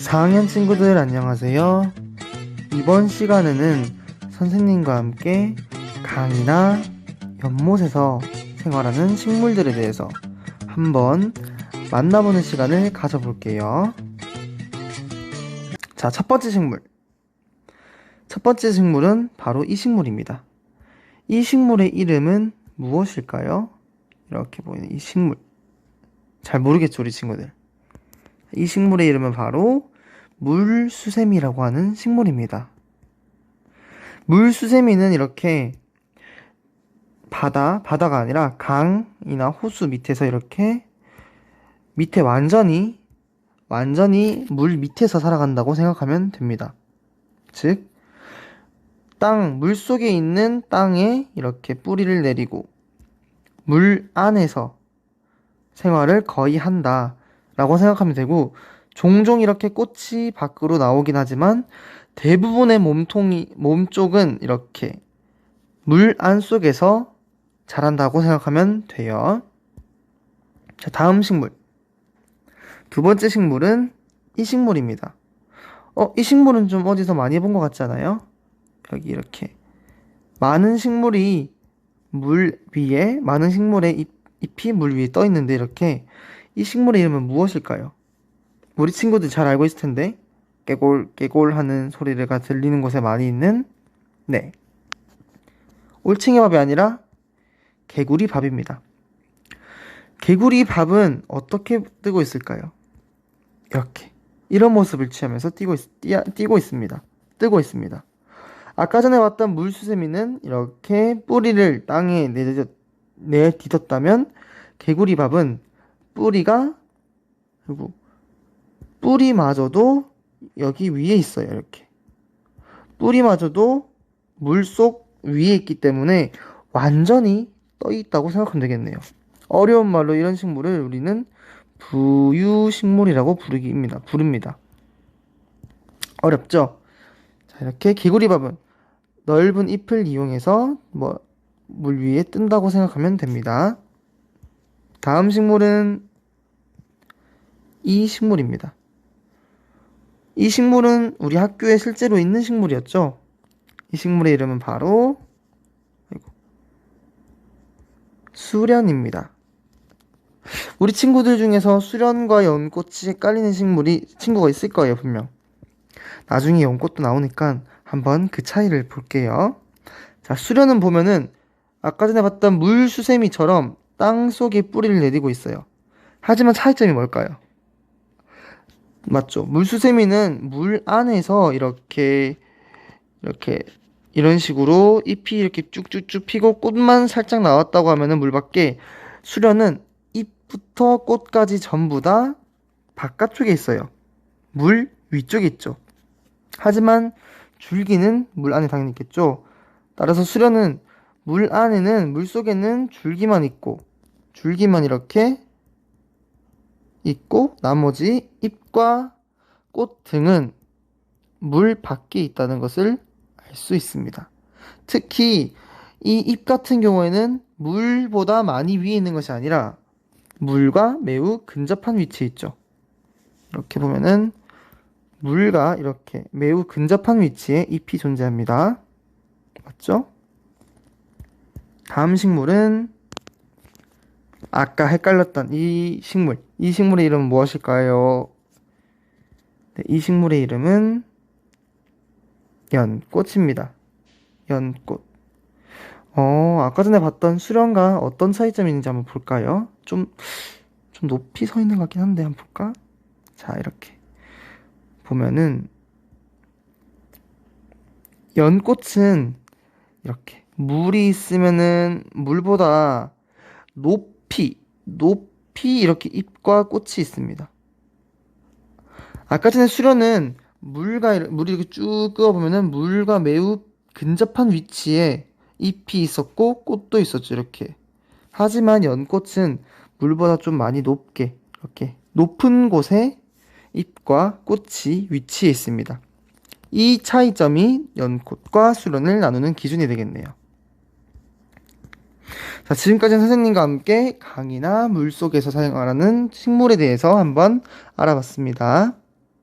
4학년 친구들 안녕하세요. 이번 시간에는 선생님과 함께 강이나 연못에서 생활하는 식물들에 대해서 한번 만나보는 시간을 가져볼게요. 자, 첫 번째 식물. 첫 번째 식물은 바로 이 식물입니다. 이 식물의 이름은 무엇일까요? 이렇게 보이는 이 식물. 잘 모르겠죠, 우리 친구들. 이 식물의 이름은 바로 물수세미라고 하는 식물입니다. 물수세미는 이렇게 바다가 아니라 강이나 호수 밑에서 이렇게 밑에 완전히 물 밑에서 살아간다고 생각하면 됩니다. 즉, 물 속에 있는 땅에 이렇게 뿌리를 내리고 물 안에서 생활을 거의 한다 라고 생각하면 되고, 종종 이렇게 꽃이 밖으로 나오긴 하지만 대부분의 몸쪽은 이렇게 물 안속에서 자란다고 생각하면 돼요. 자, 다음 식물. 두 번째 식물은 이 식물입니다. 이 식물은 좀 어디서 많이 본 것 같지 않아요? 여기 이렇게 많은 식물의 잎이 물 위에 떠 있는데, 이렇게 이 식물의 이름은 무엇일까요? 우리 친구들 잘 알고 있을 텐데, 깨골 깨골 하는 소리가 들리는 곳에 많이 있는, 네, 올챙이밥이 아니라 개구리밥입니다. 개구리밥은 어떻게 뜨고 있을까요? 이렇게 이런 모습을 취하면서 뜨고 있습니다. 아까 전에 봤던 물수세미는 이렇게 뿌리를 땅에 내딛었다면, 개구리밥은 뿌리마저도 여기 위에 있어요. 이렇게 뿌리마저도 물속 위에 있기 때문에 완전히 떠 있다고 생각하면 되겠네요. 어려운 말로 이런 식물을 우리는 부유식물이라고 부릅니다. 어렵죠? 자, 이렇게 개구리밥은 넓은 잎을 이용해서 물 위에 뜬다고 생각하면 됩니다. 다음 식물은 이 식물입니다. 이 식물은 우리 학교에 실제로 있는 식물이었죠. 이 식물의 이름은 바로 수련입니다. 우리 친구들 중에서 수련과 연꽃이 헷갈리는 친구가 있을 거예요, 분명. 나중에 연꽃도 나오니까 한번 그 차이를 볼게요. 자, 수련은 보면은 아까 전에 봤던 물수세미처럼 땅 속에 뿌리를 내리고 있어요. 하지만 차이점이 뭘까요? 맞죠? 물수세미는 물 안에서 이런 식으로 잎이 이렇게 쭉쭉쭉 피고 꽃만 살짝 나왔다고 하면은 물 밖에, 수련은 잎부터 꽃까지 전부 다 바깥쪽에 있어요. 물 위쪽에 있죠. 하지만 줄기는 물 안에 당연히 있겠죠. 따라서 수련은 물 속에는 줄기만 이렇게 있고, 나머지 잎과 꽃 등은 물 밖에 있다는 것을 알 수 있습니다. 특히 이 잎 같은 경우에는 물보다 많이 위에 있는 것이 아니라 물과 매우 근접한 위치에 있죠. 이렇게 보면은 물과 이렇게 매우 근접한 위치에 잎이 존재합니다. 맞죠? 다음 식물은 아까 헷갈렸던 이 식물. 이 식물의 이름은 무엇일까요? 네, 이 식물의 이름은 연꽃입니다. 연꽃. 아까 전에 봤던 수련과 어떤 차이점이 있는지 한번 볼까요? 좀 높이 서 있는 것 같긴 한데, 한번 볼까? 자, 이렇게 보면은 연꽃은 이렇게 물이 있으면은 물보다 높이 이렇게 잎과 꽃이 있습니다. 아까 전에 수련은 물이 이렇게 쭉 끄어보면은 물과 매우 근접한 위치에 잎이 있었고 꽃도 있었죠, 이렇게. 하지만 연꽃은 물보다 좀 많이 높게, 이렇게 높은 곳에 잎과 꽃이 위치해 있습니다. 이 차이점이 연꽃과 수련을 나누는 기준이 되겠네요. 자, 지금까지는 선생님과 함께 강이나 물속에서 사용하는 식물에 대해서 한번 알아봤습니다.